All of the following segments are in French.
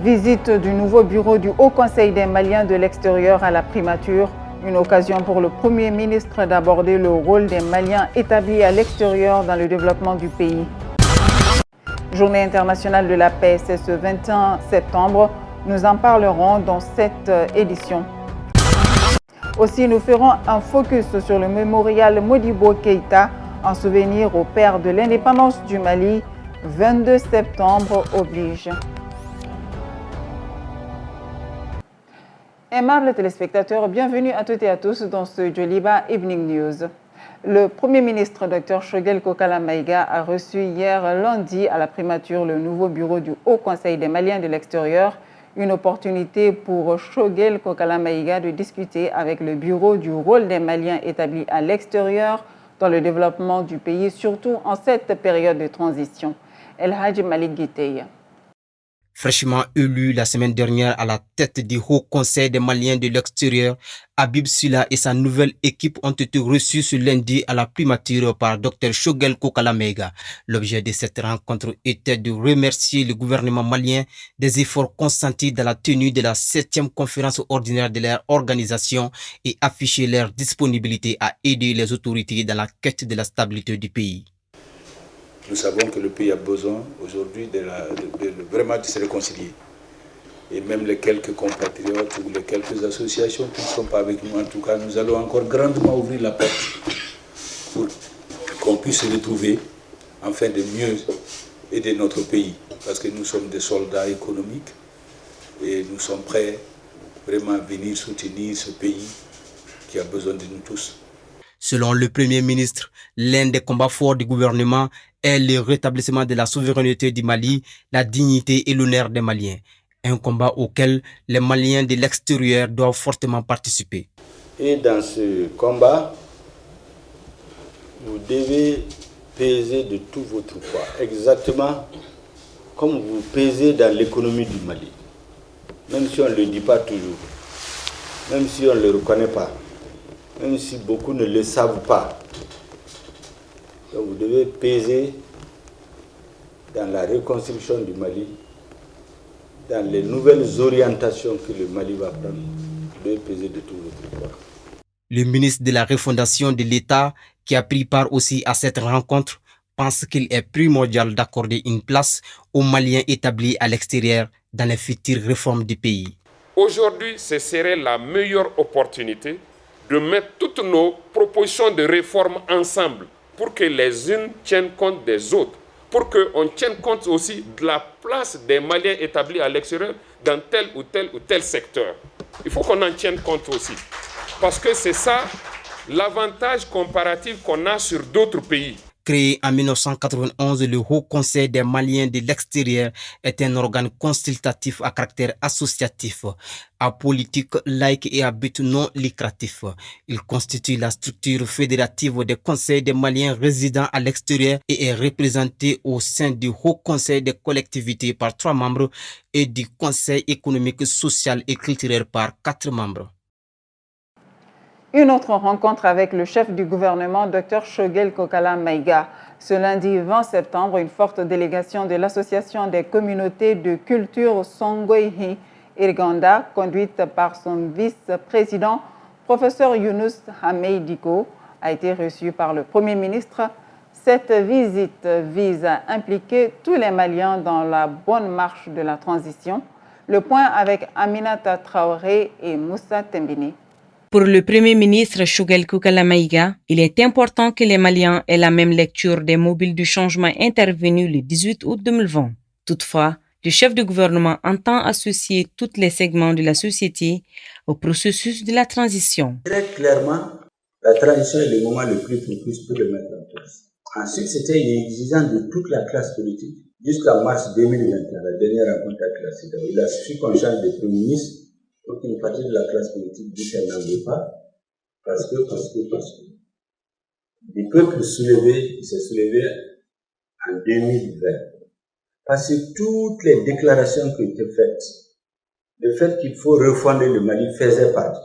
Visite du nouveau bureau du Haut Conseil des Maliens de l'extérieur à la primature. Une occasion pour le Premier ministre d'aborder le rôle des Maliens établis à l'extérieur dans le développement du pays. Journée internationale de la paix, c'est ce 21 septembre. Nous en parlerons dans cette édition. Aussi, nous ferons un focus sur le mémorial Modibo Keïta en souvenir au père de l'indépendance du Mali. 22 septembre oblige. Aimables téléspectateurs, bienvenue à toutes et à tous dans ce Joliba Evening News. Le Premier ministre Dr Choguel Kokala Maïga a reçu hier lundi à la primature le nouveau bureau du Haut Conseil des Maliens de l'extérieur, une opportunité pour Choguel Kokala Maïga de discuter avec le bureau du rôle des Maliens établis à l'extérieur dans le développement du pays, surtout en cette période de transition. El Hadj Malik Guiteye. Fraîchement élu la semaine dernière à la tête du Haut Conseil des Maliens de l'extérieur, Habib Sylla et sa nouvelle équipe ont été reçus ce lundi à la primature par Dr Choguel Kokala Maïga. L'objet de cette rencontre était de remercier le gouvernement malien des efforts consentis dans la tenue de la 7e conférence ordinaire de leur organisation et afficher leur disponibilité à aider les autorités dans la quête de la stabilité du pays. Nous savons que le pays a besoin aujourd'hui vraiment de se réconcilier. Et même les quelques compatriotes ou les quelques associations qui ne sont pas avec nous, en tout cas, nous allons encore grandement ouvrir la porte pour qu'on puisse se retrouver afin de mieux aider notre pays. Parce que nous sommes des soldats économiques et nous sommes prêts vraiment à venir soutenir ce pays qui a besoin de nous tous. Selon le Premier ministre, l'un des combats forts du gouvernement est le rétablissement de la souveraineté du Mali, la dignité et l'honneur des Maliens. Un combat auquel les Maliens de l'extérieur doivent fortement participer. Et dans ce combat, vous devez peser de tout votre poids, exactement comme vous pesez dans l'économie du Mali. Même si on ne le dit pas toujours, même si on ne le reconnaît pas, même si beaucoup ne le savent pas. Donc vous devez peser dans la reconstruction du Mali, dans les nouvelles orientations que le Mali va prendre. Vous devez peser de tout votre poids. Le ministre de la refondation de l'État, qui a pris part aussi à cette rencontre, pense qu'il est primordial d'accorder une place aux Maliens établis à l'extérieur dans les futures réformes du pays. Aujourd'hui, ce serait la meilleure opportunité de mettre toutes nos propositions de réforme ensemble pour que les unes tiennent compte des autres, pour qu'on tienne compte aussi de la place des Maliens établis à l'extérieur dans tel ou tel secteur. Il faut qu'on en tienne compte aussi, parce que c'est ça l'avantage comparatif qu'on a sur d'autres pays. Créé en 1991, le Haut Conseil des Maliens de l'extérieur est un organe consultatif à caractère associatif, apolitique, laïque et à but non lucratif. Il constitue la structure fédérative des conseils des Maliens résidant à l'extérieur et est représenté au sein du Haut Conseil des collectivités par 3 membres et du Conseil économique, social et culturel par 4 membres. Une autre rencontre avec le chef du gouvernement, Dr Choguel Kokala Maïga. Ce lundi 20 septembre, une forte délégation de l'Association des communautés de culture Songoïhi Irganda, conduite par son vice-président, professeur Younous Hameidiko, a été reçue par le Premier ministre. Cette visite vise à impliquer tous les Maliens dans la bonne marche de la transition. Le point avec Aminata Traoré et Moussa Tembini. Pour le Premier ministre Choguel Kokala Maïga, il est important que les Maliens aient la même lecture des mobiles du changement intervenus le 18 août 2020. Toutefois, le chef du gouvernement entend associer tous les segments de la société au processus de la transition. Très clairement, la transition est le moment le plus propice pour le mettre en place. Ensuite, c'était une exigence de toute la classe politique. Jusqu'à mars 2021, la dernière rencontre avec la CEDEAO, il a suffi qu'on change de Premier ministre pour qu'une partie de la classe politique dise qu'elle n'en veut pas, parce que. Le peuple soulevé, il s'est soulevé en 2020. Parce que toutes les déclarations qui ont été faites, le fait qu'il faut refonder le Mali faisait partie.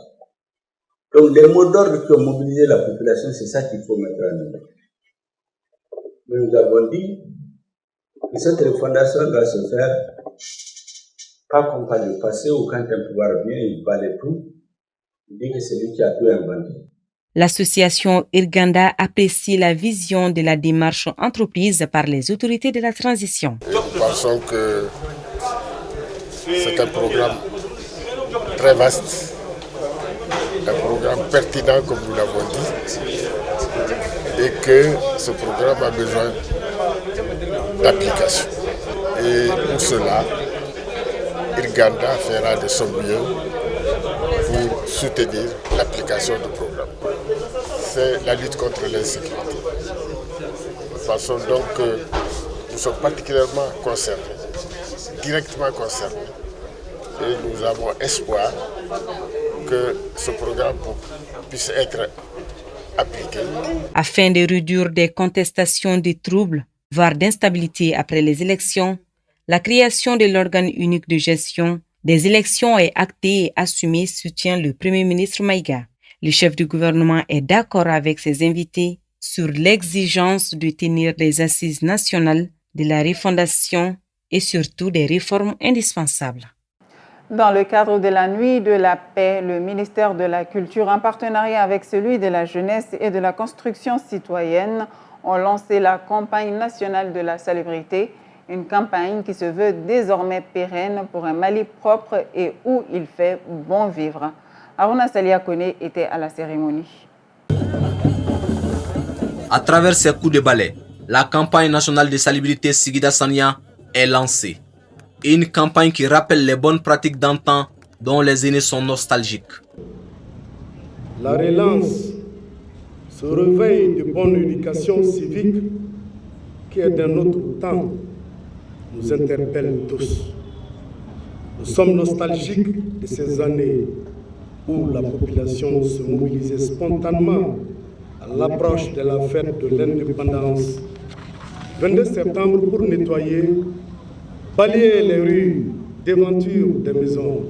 Donc les mots d'ordre qui ont mobilisé la population, c'est ça qu'il faut mettre en œuvre. Mais nous avons dit que cette refondation doit se faire Pas comme par le passé où quand un pouvoir vient, il balaye tout. Il dit que c'est lui qui a tout inventé. L'association Irganda apprécie la vision de la démarche entreprise par les autorités de la transition. Et nous pensons que c'est un programme très vaste, un programme pertinent comme nous l'avons dit, et que ce programme a besoin d'application. Et pour cela, Irganda fera de son mieux pour soutenir l'application du programme. C'est la lutte contre l'insécurité. Nous pensons donc que nous sommes particulièrement concernés, directement concernés, et nous avons espoir que ce programme puisse être appliqué. Afin de réduire des contestations, des troubles, voire d'instabilité après les élections, la création de l'organe unique de gestion des élections est actée et assumée, soutient le Premier ministre Maïga. Le chef du gouvernement est d'accord avec ses invités sur l'exigence de tenir des assises nationales de la refondation et surtout des réformes indispensables. Dans le cadre de la Nuit de la Paix, le ministère de la Culture, en partenariat avec celui de la Jeunesse et de la Construction citoyenne, ont lancé la campagne nationale de la salubrité, une campagne qui se veut désormais pérenne pour un Mali propre et où il fait bon vivre. Aruna Saliakone était à la cérémonie. À travers ces coups de balai, la campagne nationale de salubrité Sigida Sanya est lancée. Une campagne qui rappelle les bonnes pratiques d'antan dont les aînés sont nostalgiques. La relance, ce réveil de bonne éducation civique qui est d'un autre temps, nous interpelle tous. Nous sommes nostalgiques de ces années où la population se mobilisait spontanément à l'approche de la fête de l'indépendance. 22 septembre pour nettoyer, balayer les rues, devantures des maisons.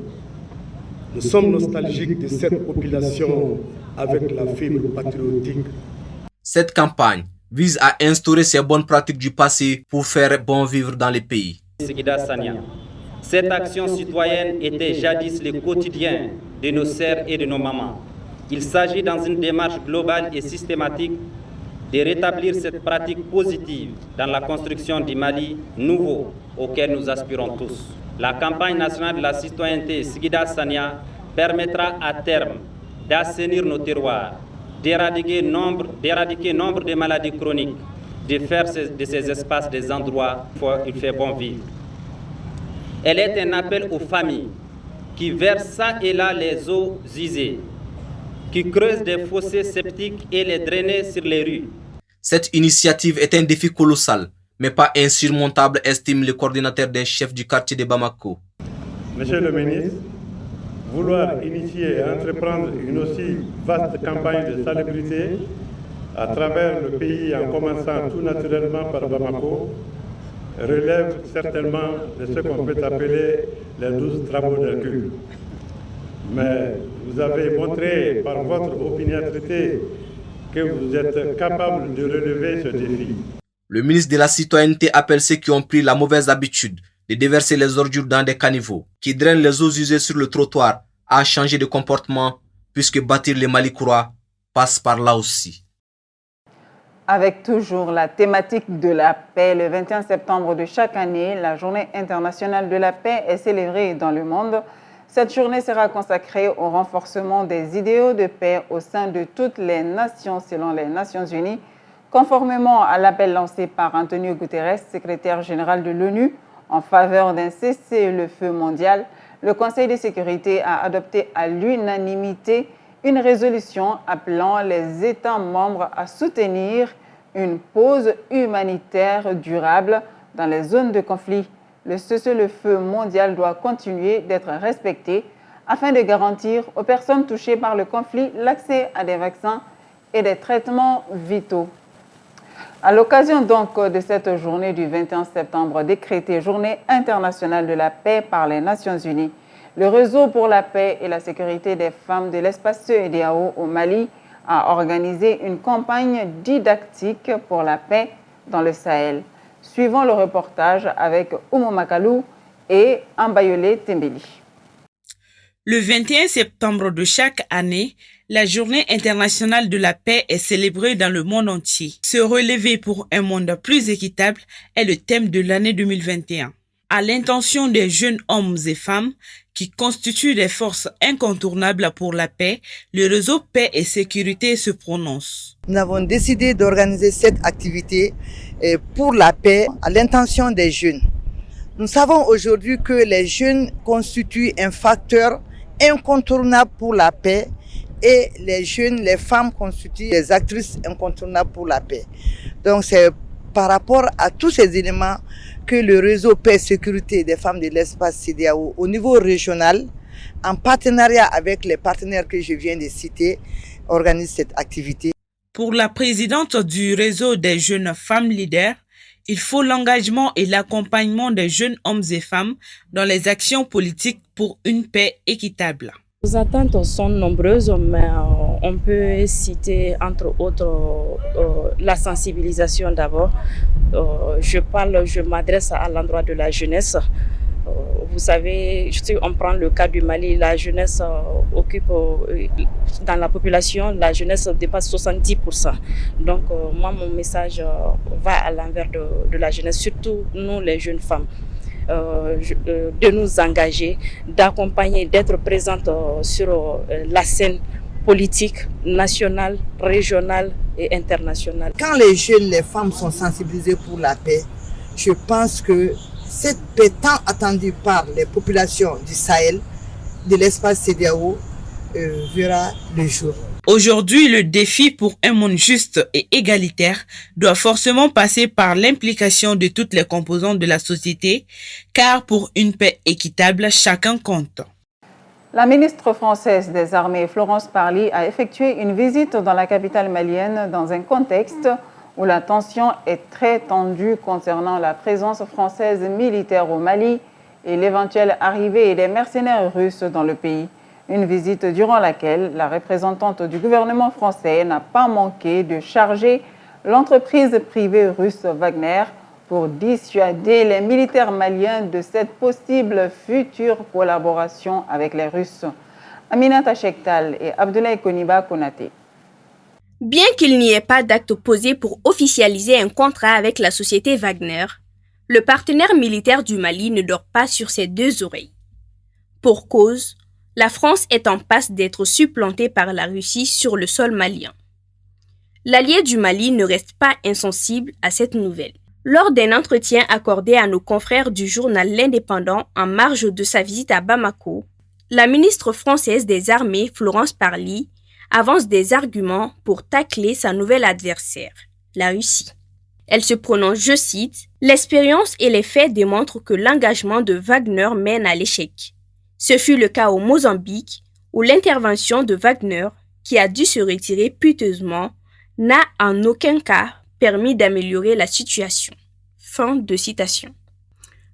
Nous sommes nostalgiques de cette population avec la fibre patriotique. Cette campagne vise à instaurer ces bonnes pratiques du passé pour faire bon vivre dans le pays. Cette action citoyenne était jadis le quotidien de nos sœurs et de nos mamans. Il s'agit dans une démarche globale et systématique de rétablir cette pratique positive dans la construction du Mali nouveau auquel nous aspirons tous. La campagne nationale de la citoyenneté Sigida Sanya permettra à terme d'assainir nos terroirs, d'éradiquer nombre de maladies chroniques, de faire de ces espaces des endroits où il fait bon vivre. Elle est un appel aux familles qui versent ça et là les eaux usées, qui creusent des fossés septiques et les drainent sur les rues. Cette initiative est un défi colossal, mais pas insurmontable, estime le coordinateur des chefs du quartier de Bamako. Monsieur le ministre, vouloir initier et entreprendre une aussi vaste campagne de salubrité à travers le pays en commençant tout naturellement par Bamako relève certainement de ce qu'on peut appeler les 12 travaux d'Hercule. Mais vous avez montré par votre opiniâtreté que vous êtes capable de relever ce défi. Le ministre de la Citoyenneté appelle ceux qui ont pris la mauvaise habitude de déverser les ordures dans des caniveaux, qui drainent les eaux usées sur le trottoir, à changer de comportement, puisque bâtir le Mali croix passe par là aussi. Avec toujours la thématique de la paix, le 21 septembre de chaque année, la Journée internationale de la paix est célébrée dans le monde. Cette journée sera consacrée au renforcement des idéaux de paix au sein de toutes les nations selon les Nations Unies, conformément à l'appel lancé par Antonio Guterres, secrétaire général de l'ONU, en faveur d'un cessez-le-feu mondial. Le Conseil de sécurité a adopté à l'unanimité une résolution appelant les États membres à soutenir une pause humanitaire durable dans les zones de conflit. Le cessez-le-feu mondial doit continuer d'être respecté afin de garantir aux personnes touchées par le conflit l'accès à des vaccins et des traitements vitaux. À l'occasion donc de cette journée du 21 septembre décrétée Journée internationale de la paix par les Nations Unies, le Réseau pour la paix et la sécurité des femmes de l'espace CEDEAO au Mali a organisé une campagne didactique pour la paix dans le Sahel. Suivons le reportage avec Oumou Makalou et Ambayole Tembeli. Le 21 septembre de chaque année, la Journée internationale de la paix est célébrée dans le monde entier. Se relever pour un monde plus équitable est le thème de l'année 2021. À l'intention des jeunes hommes et femmes qui constituent des forces incontournables pour la paix, le réseau Paix et Sécurité se prononce. Nous avons décidé d'organiser cette activité pour la paix à l'intention des jeunes. Nous savons aujourd'hui que les jeunes constituent un facteur incontournable pour la paix et les jeunes, les femmes constituent des actrices incontournables pour la paix. Donc c'est par rapport à tous ces éléments que le réseau Paix et Sécurité des femmes de l'espace CEDEAO au niveau régional, en partenariat avec les partenaires que je viens de citer, organise cette activité. Pour la présidente du réseau des jeunes femmes leaders, il faut l'engagement et l'accompagnement des jeunes hommes et femmes dans les actions politiques pour une paix équitable. Les attentes sont nombreuses, mais on peut citer entre autres la sensibilisation d'abord. Je m'adresse à l'endroit de la jeunesse. Vous savez, si on prend le cas du Mali, la jeunesse occupe, dans la population, la jeunesse dépasse 70%. Donc moi, mon message va à l'envers de la jeunesse, surtout nous les jeunes femmes. De nous engager, d'accompagner, d'être présente sur la scène politique nationale, régionale et internationale. Quand les jeunes, les femmes sont sensibilisées pour la paix, je pense que cette paix tant attendue par les populations du Sahel, de l'espace CEDEAO, verra le jour. Aujourd'hui, le défi pour un monde juste et égalitaire doit forcément passer par l'implication de toutes les composantes de la société, car pour une paix équitable, chacun compte. La ministre française des Armées, Florence Parly, a effectué une visite dans la capitale malienne dans un contexte où la tension est très tendue concernant la présence française militaire au Mali et l'éventuelle arrivée des mercenaires russes dans le pays. Une visite durant laquelle la représentante du gouvernement français n'a pas manqué de charger l'entreprise privée russe Wagner pour dissuader les militaires maliens de cette possible future collaboration avec les Russes. Aminata Chektal et Abdoulaye Koniba Konaté. Bien qu'il n'y ait pas d'acte posé pour officialiser un contrat avec la société Wagner, le partenaire militaire du Mali ne dort pas sur ses deux oreilles. Pour cause, la France est en passe d'être supplantée par la Russie sur le sol malien. L'allié du Mali ne reste pas insensible à cette nouvelle. Lors d'un entretien accordé à nos confrères du journal L'Indépendant en marge de sa visite à Bamako, la ministre française des Armées, Florence Parly, avance des arguments pour tacler sa nouvelle adversaire, la Russie. Elle se prononce, je cite, « L'expérience et les faits démontrent que l'engagement de Wagner mène à l'échec. Ce fut le cas au Mozambique, où l'intervention de Wagner, qui a dû se retirer piteusement, n'a en aucun cas permis d'améliorer la situation. » Fin de citation.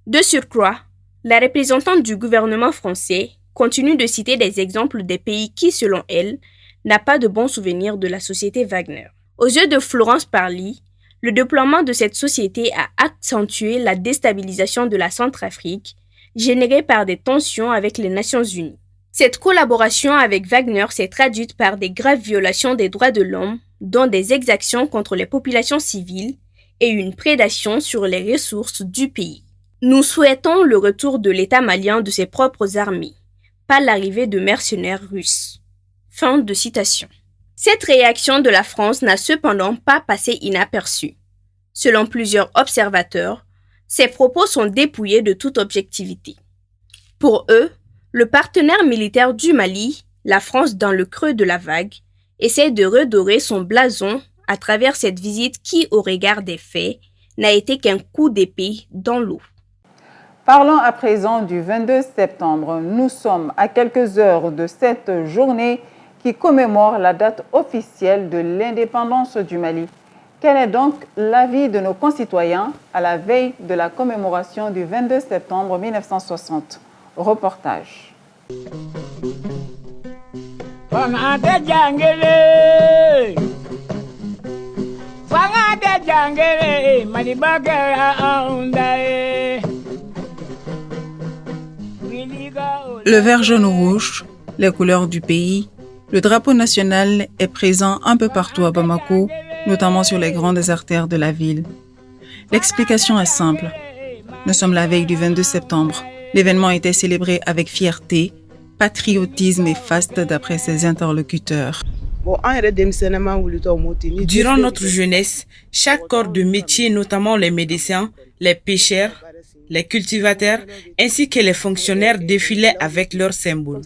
De surcroît, la représentante du gouvernement français continue de citer des exemples des pays qui, selon elle, n'a pas de bons souvenirs de la société Wagner. Aux yeux de Florence Parly, le déploiement de cette société a accentué la déstabilisation de la Centrafrique, générée par des tensions avec les Nations Unies. Cette collaboration avec Wagner s'est traduite par des graves violations des droits de l'homme, dont des exactions contre les populations civiles et une prédation sur les ressources du pays. Nous souhaitons le retour de l'État malien de ses propres armées, pas l'arrivée de mercenaires russes. Fin de citation. Cette réaction de la France n'a cependant pas passé inaperçue. Selon plusieurs observateurs, ces propos sont dépouillés de toute objectivité. Pour eux, le partenaire militaire du Mali, la France dans le creux de la vague, essaie de redorer son blason à travers cette visite qui, au regard des faits, n'a été qu'un coup d'épée dans l'eau. Parlons à présent du 22 septembre. Nous sommes à quelques heures de cette journée qui commémore la date officielle de l'indépendance du Mali. Quel est donc l'avis de nos concitoyens à la veille de la commémoration du 22 septembre 1960 ? Reportage. Le vert, jaune, rouge, les couleurs du pays, le drapeau national est présent un peu partout à Bamako, notamment sur les grandes artères de la ville. L'explication est simple. Nous sommes la veille du 22 septembre. L'événement était célébré avec fierté, patriotisme et faste d'après ses interlocuteurs. Durant notre jeunesse, chaque corps de métier, notamment les médecins, les pêcheurs, les cultivateurs, ainsi que les fonctionnaires défilaient avec leurs symboles.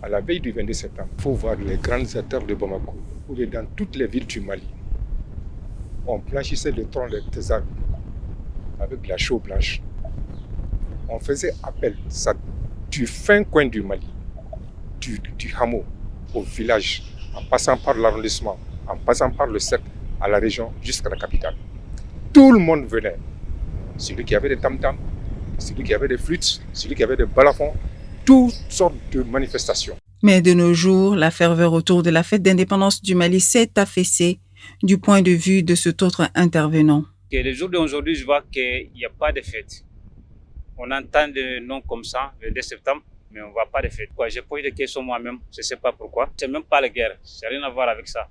À la veille du 22 septembre, il faut voir les grandes artères de Bamako, ou dans toutes les villes du Mali. On blanchissait le tronc des arbres avec la chaux blanche. On faisait appel du fin coin du Mali, du hameau au village, en passant par l'arrondissement, en passant par le cercle, à la région, jusqu'à la capitale. Tout le monde venait. Celui qui avait des tam-tams, celui qui avait des flûtes, celui qui avait des balafons, toutes sortes de manifestations. Mais de nos jours, la ferveur autour de la fête d'indépendance du Mali s'est affaissée du point de vue de cet autre intervenant. Le jour d'aujourd'hui, je vois qu'il n'y a pas de fête. On entend des noms comme ça, le 2 septembre, mais on ne voit pas de fête. J'ai posé des questions moi-même, je ne sais pas pourquoi. Ce n'est même pas la guerre, ça n'a rien à voir avec ça.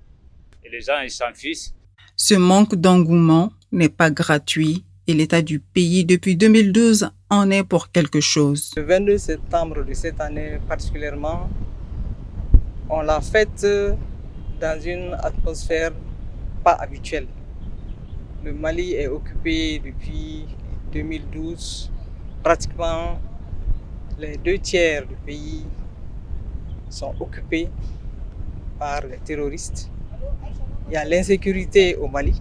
Et les gens, ils s'en fichent. Ce manque d'engouement n'est pas gratuit et l'état du pays depuis 2012 en est pour quelque chose. Le 22 septembre de cette année particulièrement, on l'a fête dans une atmosphère pas habituelle. Le Mali est occupé depuis 2012. Pratiquement les 2/3 du pays sont occupés par les terroristes. Il y a l'insécurité au Mali.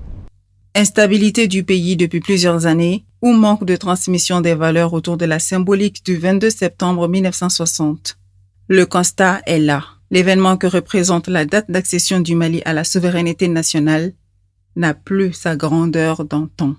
Instabilité du pays depuis plusieurs années ou manque de transmission des valeurs autour de la symbolique du 22 septembre 1960. Le constat est là. L'événement que représente la date d'accession du Mali à la souveraineté nationale n'a plus sa grandeur d'antan.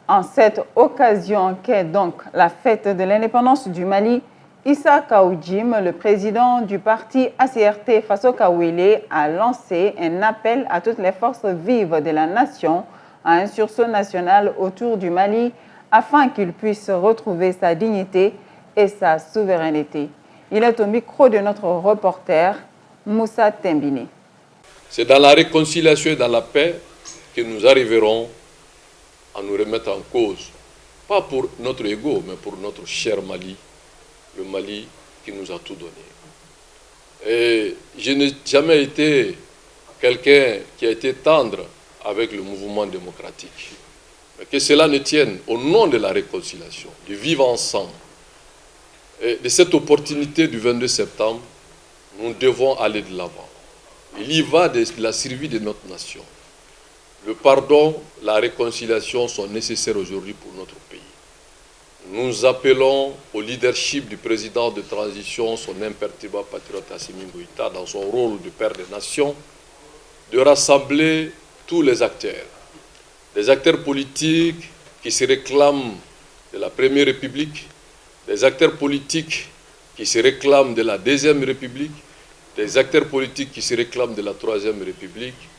En cette occasion qu'est donc la fête de l'indépendance du Mali, Issa Kaoudjim, le président du parti ACRT Faso Kawele, a lancé un appel à toutes les forces vives de la nation à un sursaut national autour du Mali afin qu'il puisse retrouver sa dignité et sa souveraineté. Il est au micro de notre reporter Moussa Tembine. C'est dans la réconciliation et dans la paix que nous arriverons à nous remettre en cause, pas pour notre ego, mais pour notre cher Mali, le Mali qui nous a tout donné. Et je n'ai jamais été quelqu'un qui a été tendre avec le mouvement démocratique. Mais que cela ne tienne au nom de la réconciliation, du vivre ensemble, et de cette opportunité du 22 septembre, nous devons aller de l'avant. Il y va de la survie de notre nation. Le pardon, la réconciliation sont nécessaires aujourd'hui pour notre pays. Nous appelons au leadership du président de transition, son imperturbable patriote Assimi Goïta, dans son rôle de père des nations, de rassembler tous les acteurs politiques qui se réclament de la Première République, des acteurs politiques qui se réclament de la Deuxième République, des acteurs politiques qui se réclament de la Troisième République,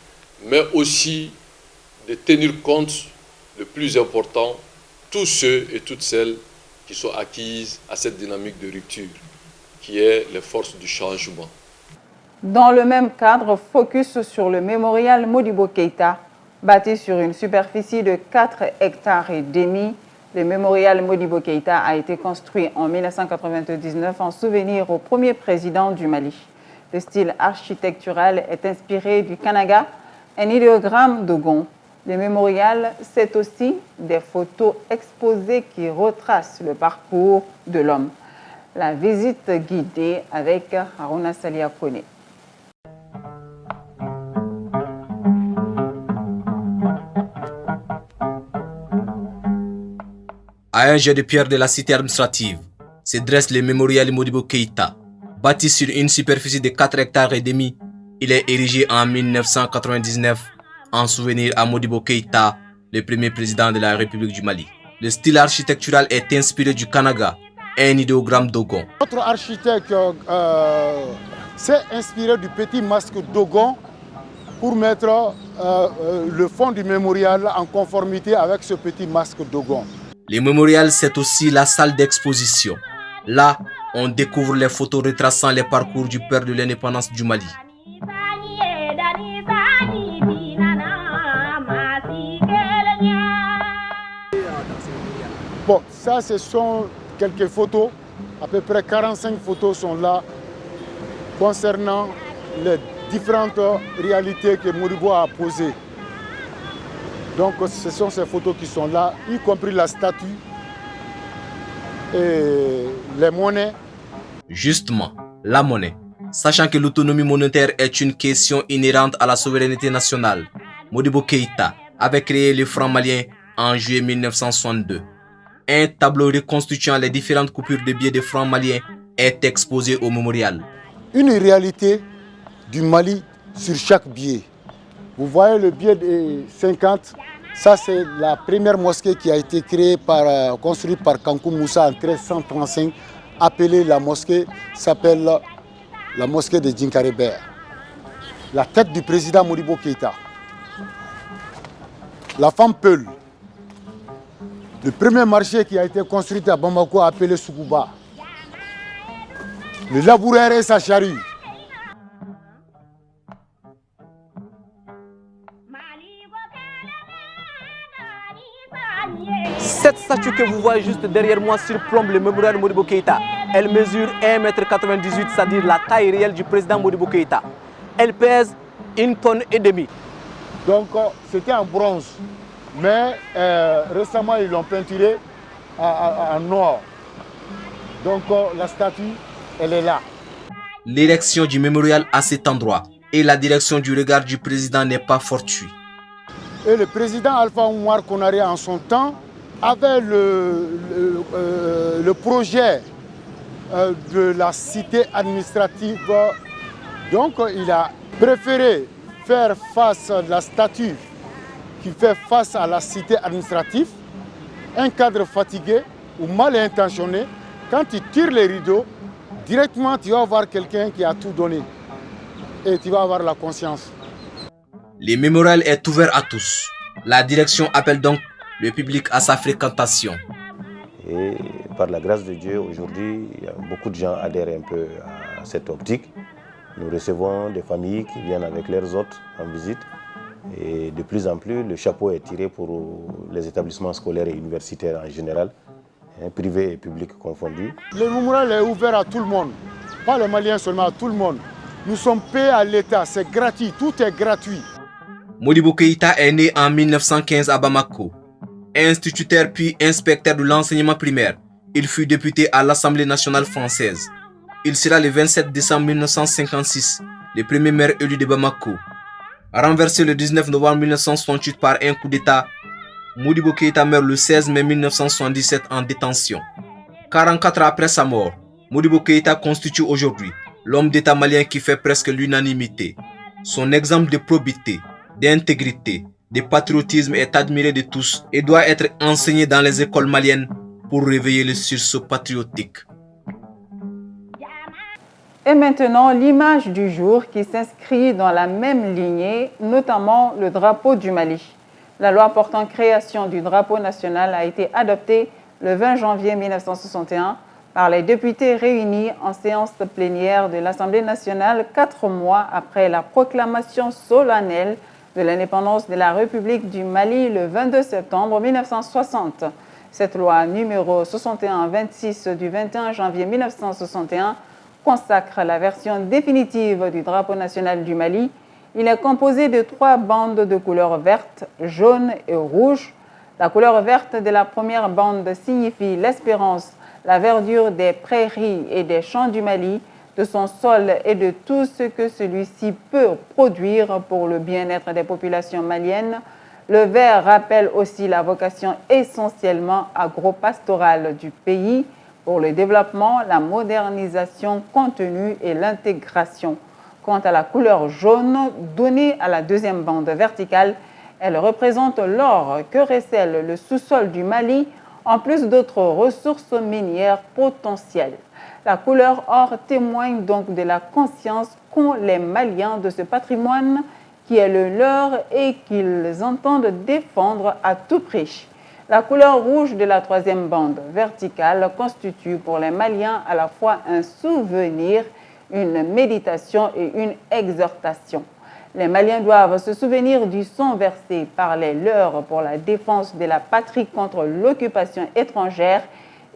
mais aussi de tenir compte, le plus important, tous ceux et toutes celles qui sont acquises à cette dynamique de rupture, qui est les forces du changement. Dans le même cadre, focus sur le mémorial Modibo Keïta, bâti sur une superficie de 4,5 hectares, le mémorial Modibo Keïta a été construit en 1999 en souvenir au premier président du Mali. Le style architectural est inspiré du Kanaga, un idéogramme d'Ogon. Le mémorial, c'est aussi des photos exposées qui retracent le parcours de l'homme. La visite guidée avec Haruna Salia Kone. À un jet de pierre de la cité administrative se dresse le mémorial Modibo Keïta. Bâti sur une superficie de 4,5 hectares, il est érigé en 1999 en souvenir à Modibo Keïta, le premier président de la République du Mali. Le style architectural est inspiré du Kanaga, un idéogramme Dogon. Notre architecte s'est inspiré du petit masque Dogon pour mettre le fond du mémorial en conformité avec ce petit masque Dogon. Le mémorial, c'est aussi la salle d'exposition. Là, on découvre les photos retraçant les parcours du père de l'indépendance du Mali. Bon, ça, ce sont quelques photos. À peu près 45 photos sont là concernant les différentes réalités que Modibo a posées. Donc, ce sont ces photos qui sont là, y compris la statue et les monnaies. Justement, la monnaie. Sachant que l'autonomie monétaire est une question inhérente à la souveraineté nationale, Modibo Keïta avait créé le franc malien en juillet 1962. Un tableau reconstituant les différentes coupures de billets de francs maliens est exposé au mémorial. Une réalité du Mali sur chaque billet. Vous voyez le billet de 50, ça c'est la première mosquée qui a été créée construite par Kankou Moussa en 1335, appelée la mosquée, s'appelle la mosquée de Djinkarébert. La tête du président Modibo Keïta. La femme Peul. Le premier marché qui a été construit à Bamako appelé Soukouba. Le laboureur et sa charrue. Cette statue que vous voyez juste derrière moi surplombe le mémorial Modibo Keïta. Elle mesure 1,98 m, c'est-à-dire la taille réelle du président Modibo Keïta. Elle pèse 1,5 tonnes. Donc c'était en bronze. Mais récemment, ils l'ont peinturé en noir. Donc la statue, elle est là. L'érection du mémorial à cet endroit et la direction du regard du président n'est pas fortuite. Et le président Alpha Oumar Konaré, en son temps, avait le projet de la cité administrative. Donc il a préféré faire face à la statue qui fait face à la cité administrative, un cadre fatigué ou mal intentionné, quand tu tires les rideaux, directement tu vas voir quelqu'un qui a tout donné et tu vas avoir la conscience. Le mémorial est ouvert à tous. La direction appelle donc le public à sa fréquentation. Et par la grâce de Dieu, aujourd'hui, beaucoup de gens adhèrent un peu à cette optique. Nous recevons des familles qui viennent avec leurs hôtes en visite. Et de plus en plus, le chapeau est tiré pour les établissements scolaires et universitaires en général, privés et publics confondus. Le mémorial est ouvert à tout le monde, pas les Maliens seulement, à tout le monde. Nous sommes payés à l'État, c'est gratuit, tout est gratuit. Modibo Keïta est né en 1915 à Bamako. Instituteur puis inspecteur de l'enseignement primaire, il fut député à l'Assemblée nationale française. Il sera le 27 décembre 1956 le premier maire élu de Bamako. Renversé le 19 novembre 1968 par un coup d'État, Modibo Keïta meurt le 16 mai 1977 en détention. 44 ans après sa mort, Modibo Keïta constitue aujourd'hui l'homme d'État malien qui fait presque l'unanimité. Son exemple de probité, d'intégrité, de patriotisme est admiré de tous et doit être enseigné dans les écoles maliennes pour réveiller le sursaut patriotique. Et maintenant, l'image du jour qui s'inscrit dans la même lignée, notamment le drapeau du Mali. La loi portant création du drapeau national a été adoptée le 20 janvier 1961 par les députés réunis en séance plénière de l'Assemblée nationale 4 mois après la proclamation solennelle de l'indépendance de la République du Mali le 22 septembre 1960. Cette loi numéro 61-26 du 21 janvier 1961 consacre la version définitive du drapeau national du Mali. Il est composé de 3 bandes de couleur verte, jaune et rouge. La couleur verte de la première bande signifie l'espérance, la verdure des prairies et des champs du Mali, de son sol et de tout ce que celui-ci peut produire pour le bien-être des populations maliennes. Le vert rappelle aussi la vocation essentiellement agro-pastorale du pays pour le développement, la modernisation contenue et l'intégration. Quant à la couleur jaune donnée à la deuxième bande verticale, elle représente l'or que recèle le sous-sol du Mali en plus d'autres ressources minières potentielles. La couleur or témoigne donc de la conscience qu'ont les Maliens de ce patrimoine qui est le leur et qu'ils entendent défendre à tout prix. La couleur rouge de la troisième bande verticale constitue pour les Maliens à la fois un souvenir, une méditation et une exhortation. Les Maliens doivent se souvenir du sang versé par les leurs pour la défense de la patrie contre l'occupation étrangère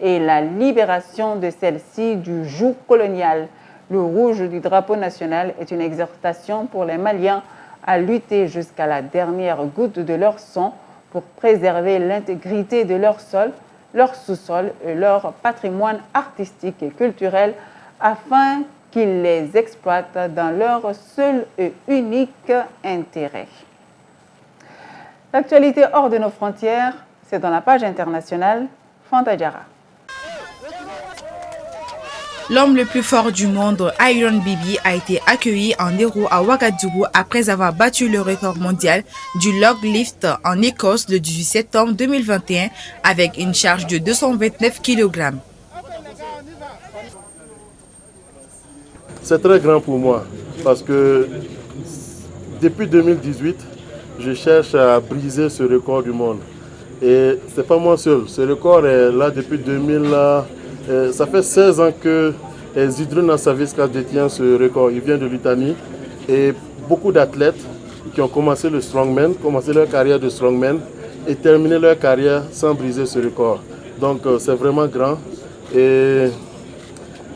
et la libération de celle-ci du joug colonial. Le rouge du drapeau national est une exhortation pour les Maliens à lutter jusqu'à la dernière goutte de leur sang pour préserver l'intégrité de leur sol, leur sous-sol et leur patrimoine artistique et culturel afin qu'ils les exploitent dans leur seul et unique intérêt. L'actualité hors de nos frontières, c'est dans la page internationale, Fanta Diarra. L'homme le plus fort du monde, Iron Bibi, a été accueilli en héros à Ouagadougou après avoir battu le record mondial du log lift en Écosse le 18 septembre 2021 avec une charge de 229 kg. C'est très grand pour moi parce que depuis 2018, je cherche à briser ce record du monde. Et ce n'est pas moi seul. Ce record est là depuis 2000. Ça fait 16 ans que Zydrunas Savickas détient ce record. Il vient de Lituanie. Et beaucoup d'athlètes qui ont commencé le strongman, commencé leur carrière de strongman et terminé leur carrière sans briser ce record. Donc c'est vraiment grand. Et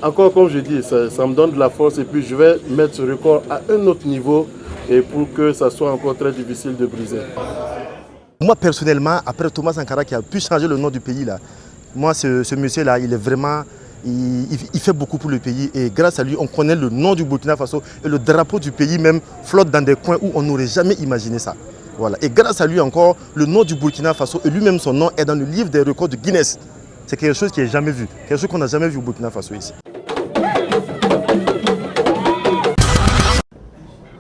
encore comme je dis, ça me donne de la force et puis je vais mettre ce record à un autre niveau et pour que ça soit encore très difficile de briser. Moi personnellement, après Thomas Sankara qui a pu changer le nom du pays, là, moi ce monsieur-là, il est vraiment, il fait beaucoup pour le pays et grâce à lui, on connaît le nom du Burkina Faso et le drapeau du pays même flotte dans des coins où on n'aurait jamais imaginé ça. Voilà. Et grâce à lui encore, le nom du Burkina Faso et lui-même son nom est dans le livre des records de Guinness. C'est quelque chose qui n'est jamais vu, quelque chose qu'on n'a jamais vu au Burkina Faso ici.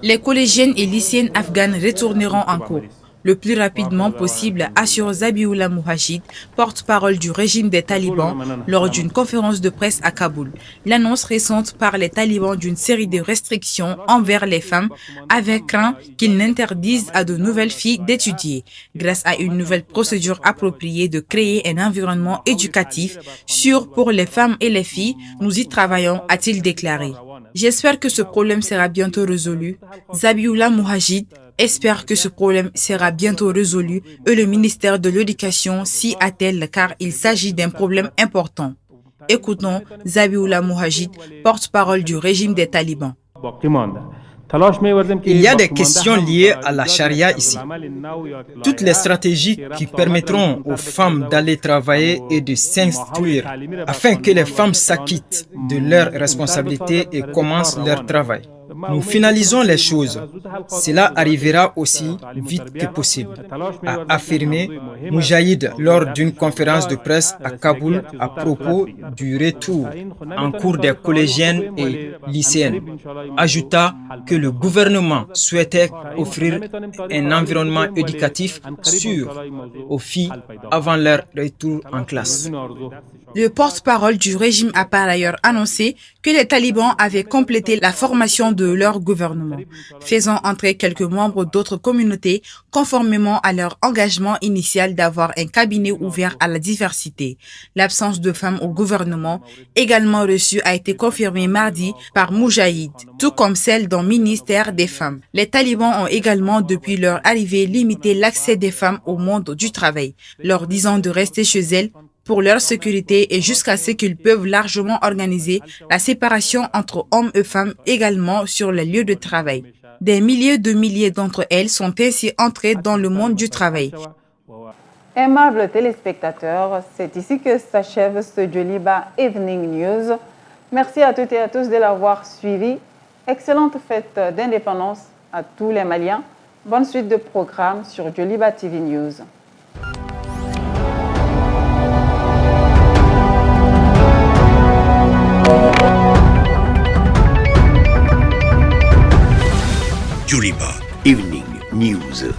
Les collégiennes et lycéennes afghanes retourneront en cours le plus rapidement possible, assure Zabiullah Mujahid, porte-parole du régime des talibans, lors d'une conférence de presse à Kaboul. L'annonce récente par les talibans d'une série de restrictions envers les femmes avec crainte qu'ils n'interdisent à de nouvelles filles d'étudier. Grâce à une nouvelle procédure appropriée de créer un environnement éducatif sûr pour les femmes et les filles, nous y travaillons, a-t-il déclaré. J'espère que ce problème sera bientôt résolu. Zabiullah Mujahid espère que ce problème sera bientôt résolu et le ministère de l'Éducation s'y attelle car il s'agit d'un problème important. Écoutons Zabiullah Mujahid, porte-parole du régime des talibans. Il y a des questions liées à la charia ici. Toutes les stratégies qui permettront aux femmes d'aller travailler et de s'instruire afin que les femmes s'acquittent de leurs responsabilités et commencent leur travail. Nous finalisons les choses. Cela arrivera aussi vite que possible, a affirmé Mujahid lors d'une conférence de presse à Kaboul à propos du retour en cours des collégiennes et lycéennes. Ajouta que le gouvernement souhaitait offrir un environnement éducatif sûr aux filles avant leur retour en classe. Le porte-parole du régime a par ailleurs annoncé que les talibans avaient complété la formation de leur gouvernement, faisant entrer quelques membres d'autres communautés conformément à leur engagement initial d'avoir un cabinet ouvert à la diversité. L'absence de femmes au gouvernement, également reçue, a été confirmée mardi par Mujahid, tout comme celle d'un ministère des femmes. Les talibans ont également, depuis leur arrivée, limité l'accès des femmes au monde du travail, leur disant de rester chez elles pour leur sécurité et jusqu'à ce qu'ils peuvent largement organiser la séparation entre hommes et femmes également sur les lieux de travail. Des milliers de milliers d'entre elles sont ainsi entrées dans le monde du travail. Aimables téléspectateurs, c'est ici que s'achève ce Djoliba Evening News. Merci à toutes et à tous de l'avoir suivi. Excellente fête d'indépendance à tous les Maliens. Bonne suite de programmes sur Djoliba TV News. Djoliba Evening News.